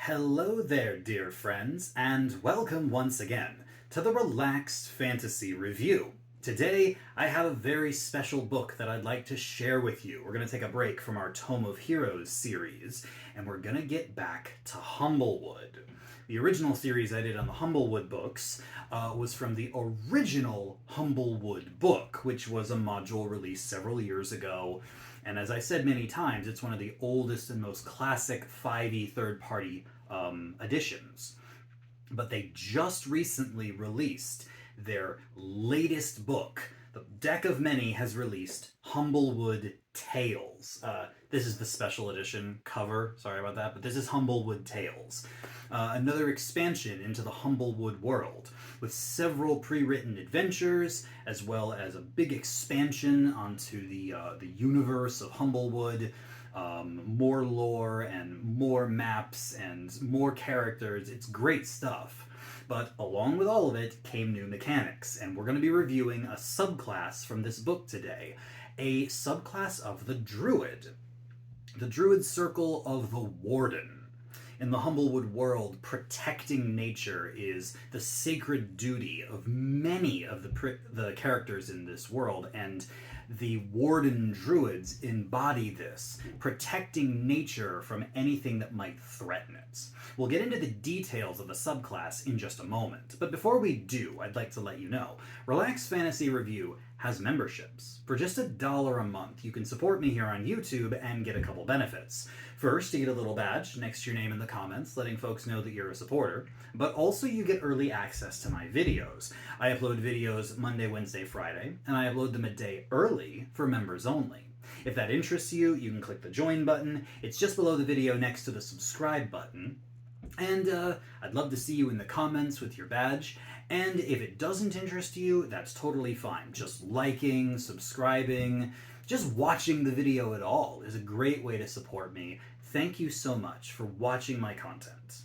Hello there, dear friends, and welcome once again to the Relaxed Fantasy Review. Today, I have a very special book that I'd like to share with you. We're going to take a break from our Tome of Heroes series, and we're going to get back to Humblewood. The original series I did on the Humblewood books was from the original Humblewood book, which was a module released several years ago. And as I said many times, it's one of the oldest and most classic 5e third-party editions. But they just recently released their latest book. The Deck of Many has released Humblewood Tales. This is the special edition cover, sorry about that, but this is Humblewood Tales. Another expansion into the Humblewood world, with several pre-written adventures, as well as a big expansion onto the universe of Humblewood, more lore and more maps and more characters. It's great stuff. But along with all of it came new mechanics, and we're going to be reviewing a subclass from this book today. A subclass of the Druid. The Druid Circle of the Warden. In the Humblewood world, protecting nature is the sacred duty of many of the characters in this world, and the Warden Druids embody this, protecting nature from anything that might threaten it. We'll get into the details of the subclass in just a moment, but before we do, I'd like to let you know, Relaxed Fantasy Review has memberships. For just $1 a month, you can support me here on YouTube and get a couple benefits. First, you get a little badge next to your name in the comments, letting folks know that you're a supporter, but also you get early access to my videos. I upload videos Monday, Wednesday, Friday, and I upload them a day early for members only. If that interests you, you can click the join button. It's just below the video next to the subscribe button. And I'd love to see you in the comments with your badge. And if it doesn't interest you, that's totally fine. Just liking, subscribing, just watching the video at all is a great way to support me. Thank you so much for watching my content.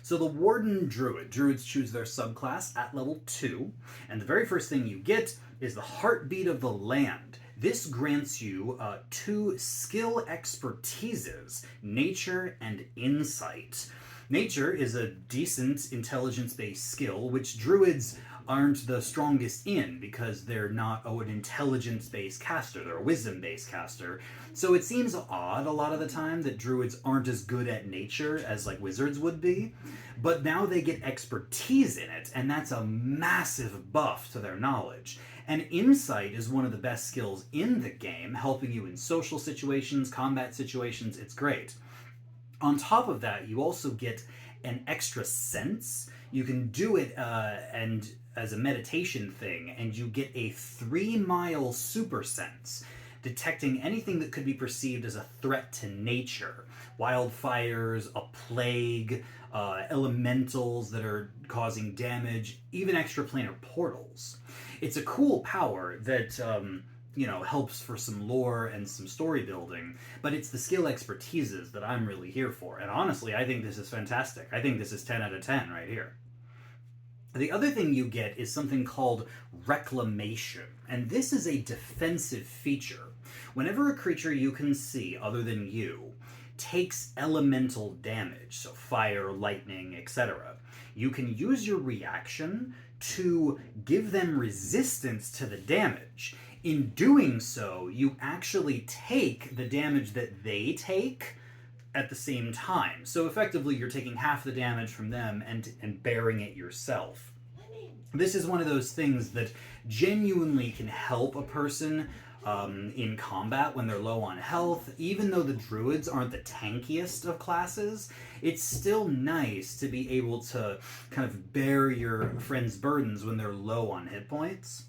So the Warden Druid. Druids choose their subclass at level 2, and the very first thing you get is the Heartbeat of the Land. This grants you 2 skill expertises, Nature and Insight. Nature is a decent intelligence-based skill, which Druids aren't the strongest in because they're not an intelligence-based caster, they're a wisdom-based caster. So it seems odd a lot of the time that Druids aren't as good at nature as like wizards would be, but now they get expertise in it, and that's a massive buff to their knowledge. And Insight is one of the best skills in the game, helping you in social situations, combat situations. It's great. On top of that, you also get an extra sense. You can do it and as a meditation thing, and you get a 3-mile super sense, detecting anything that could be perceived as a threat to nature. Wildfires, a plague, elementals that are causing damage, even extraplanar portals. It's a cool power that helps for some lore and some story building, but it's the skill expertises that I'm really here for. And honestly, I think this is fantastic. I think this is 10 out of 10 right here. The other thing you get is something called Reclamation, and this is a defensive feature. Whenever a creature you can see other than you takes elemental damage, so fire, lightning, etc., you can use your reaction to give them resistance to the damage. In doing so, you actually take the damage that they take at the same time. So effectively, you're taking half the damage from them and bearing it yourself. This is one of those things that genuinely can help a person in combat when they're low on health. Even though the Druids aren't the tankiest of classes, it's still nice to be able to kind of bear your friend's burdens when they're low on hit points.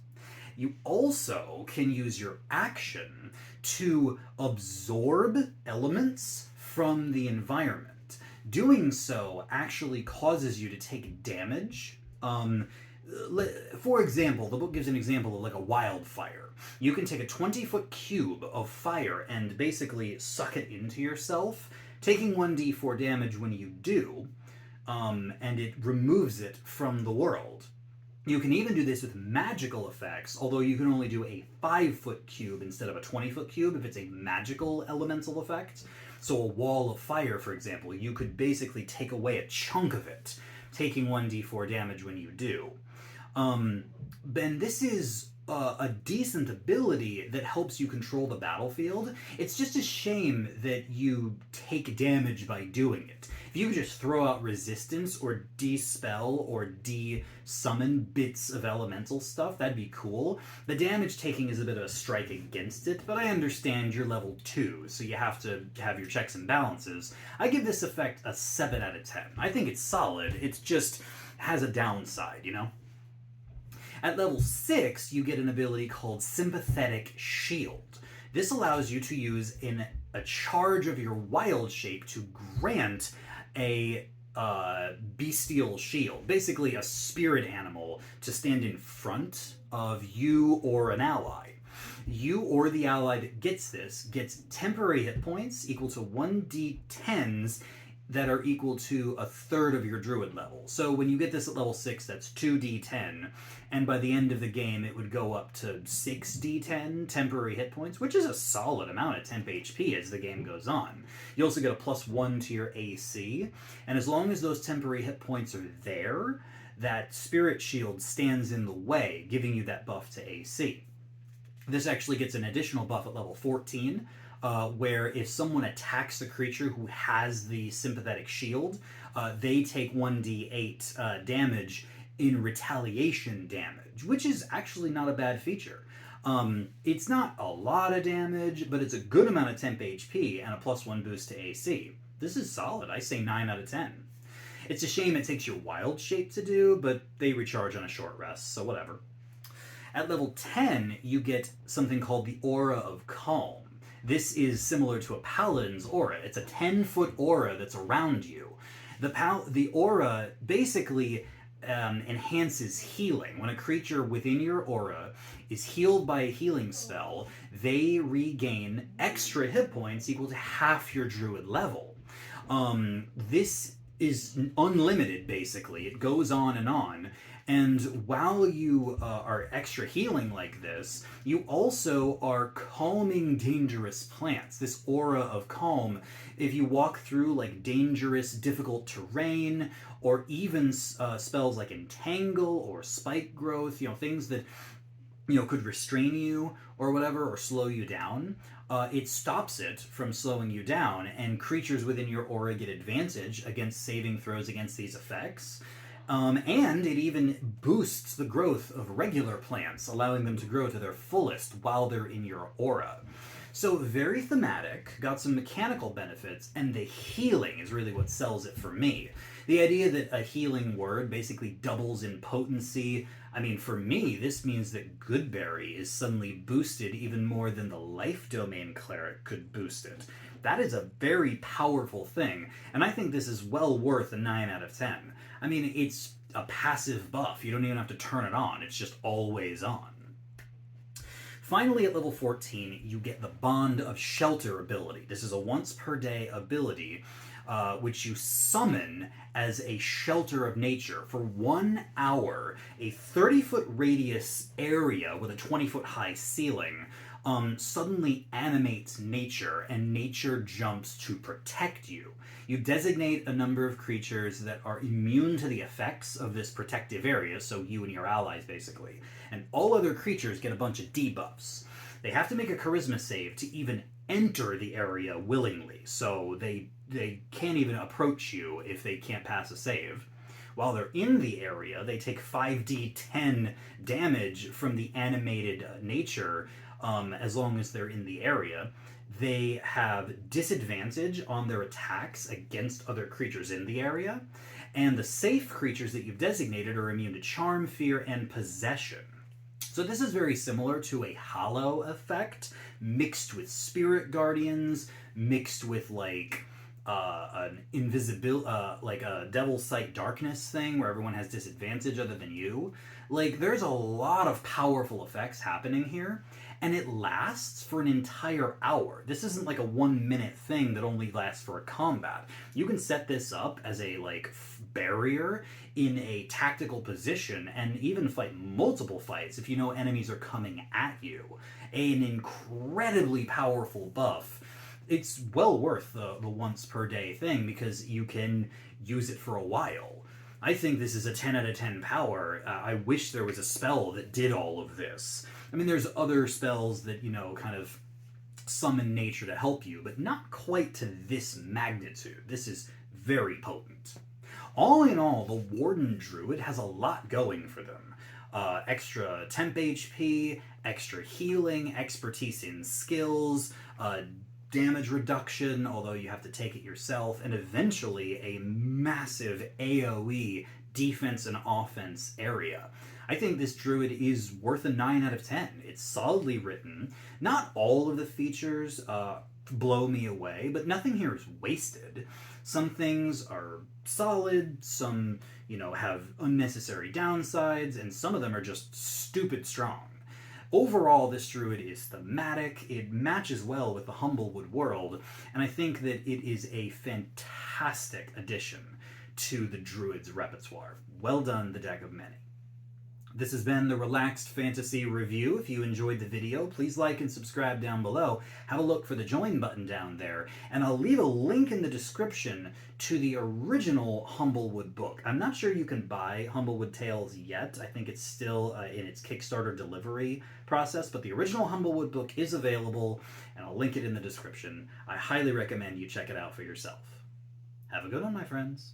You also can use your action to absorb elements from the environment. Doing so actually causes you to take damage. For example, the book gives an example of like a wildfire. You can take a 20-foot cube of fire and basically suck it into yourself, taking 1d4 damage when you do, and it removes it from the world. You can even do this with magical effects, although you can only do a 5-foot cube instead of a 20-foot cube if it's a magical elemental effect. So a wall of fire, for example, you could basically take away a chunk of it, taking 1d4 damage when you do. And this is a decent ability that helps you control the battlefield. It's just a shame that you take damage by doing it. If you could just throw out resistance or de-spell or de-summon bits of elemental stuff, that'd be cool. The damage taking is a bit of a strike against it, but I understand you're level 2, so you have to have your checks and balances. I give this effect a 7 out of 10. I think it's solid, it just has a downside, you know? At level 6, you get an ability called Sympathetic Shield. This allows you to use in a charge of your wild shape to grant a bestial shield, basically a spirit animal, to stand in front of you or an ally. You or the ally that gets this gets temporary hit points equal to 1d10s that are equal to a third of your druid level. So when you get this at level 6, that's 2d10, and by the end of the game it would go up to 6d10 temporary hit points, which is a solid amount of temp HP as the game goes on. You also get a +1 to your AC, and as long as those temporary hit points are there, that spirit shield stands in the way, giving you that buff to AC. This actually gets an additional buff at level 14, where if someone attacks the creature who has the sympathetic shield, they take 1d8 damage in retaliation damage, which is actually not a bad feature. It's not a lot of damage, but it's a good amount of temp HP and a +1 boost to AC. This is solid. I say 9 out of 10. It's a shame it takes your wild shape to do, but they recharge on a short rest, so whatever. At level 10, you get something called the Aura of Calm. This is similar to a paladin's aura. It's a 10-foot aura that's around you. The aura basically enhances healing. When a creature within your aura is healed by a healing spell, they regain extra hit points equal to half your druid level. This is unlimited, basically. It goes on, and while you are extra healing like this, you also are calming dangerous plants. This aura of calm, if you walk through like dangerous, difficult terrain, or even spells like Entangle or Spike Growth, things that could restrain you or whatever, or slow you down, it stops it from slowing you down, and creatures within your aura get advantage against saving throws against these effects. And it even boosts the growth of regular plants, allowing them to grow to their fullest while they're in your aura. So very thematic, got some mechanical benefits, and the healing is really what sells it for me. The idea that a healing word basically doubles in potency, for me, this means that Goodberry is suddenly boosted even more than the Life Domain Cleric could boost it. That is a very powerful thing, and I think this is well worth a 9 out of 10. It's a passive buff. You don't even have to turn it on. It's just always on. Finally, at level 14, you get the Bond of Shelter ability. This is a once per day ability, which you summon as a shelter of nature. For 1 hour, a 30-foot radius area with a 20-foot high ceiling suddenly animates nature, and nature jumps to protect you. You designate a number of creatures that are immune to the effects of this protective area, so you and your allies basically, and all other creatures get a bunch of debuffs. They have to make a charisma save to even enter the area willingly, so they can't even approach you if they can't pass a save. While they're in the area, they take 5d10 damage from the animated nature as long as they're in the area. They have disadvantage on their attacks against other creatures in the area, and the safe creatures that you've designated are immune to charm, fear, and possession. So this is very similar to a Hollow effect, mixed with Spirit Guardians, mixed with an like a Devil's Sight Darkness thing where everyone has disadvantage other than you. There's a lot of powerful effects happening here, and it lasts for an entire hour. This isn't like a 1 minute thing that only lasts for a combat. You can set this up as a barrier in a tactical position and even fight multiple fights if you know enemies are coming at you. An incredibly powerful buff It's well worth the once per day thing because you can use it for a while. I think this is a 10 out of 10 power. I wish there was a spell that did all of this. I mean, there's other spells that, kind of summon nature to help you, but not quite to this magnitude. This is very potent. All in all, the Warden Druid has a lot going for them. Extra temp HP, extra healing, expertise in skills, damage reduction, although you have to take it yourself, and eventually a massive AoE defense and offense area. I think this druid is worth a 9 out of 10. It's solidly written. Not all of the features blow me away, but nothing here is wasted. Some things are solid, some, have unnecessary downsides, and some of them are just stupid strong. Overall, this druid is thematic, it matches well with the Humblewood world, and I think that it is a fantastic addition to the druid's repertoire. Well done, the Deck of Many. This has been the Relaxed Fantasy Review. If you enjoyed the video, please like and subscribe down below. Have a look for the join button down there, and I'll leave a link in the description to the original Humblewood book. I'm not sure you can buy Humblewood Tales yet. I think it's still in its Kickstarter delivery process, but the original Humblewood book is available, and I'll link it in the description. I highly recommend you check it out for yourself. Have a good one, my friends.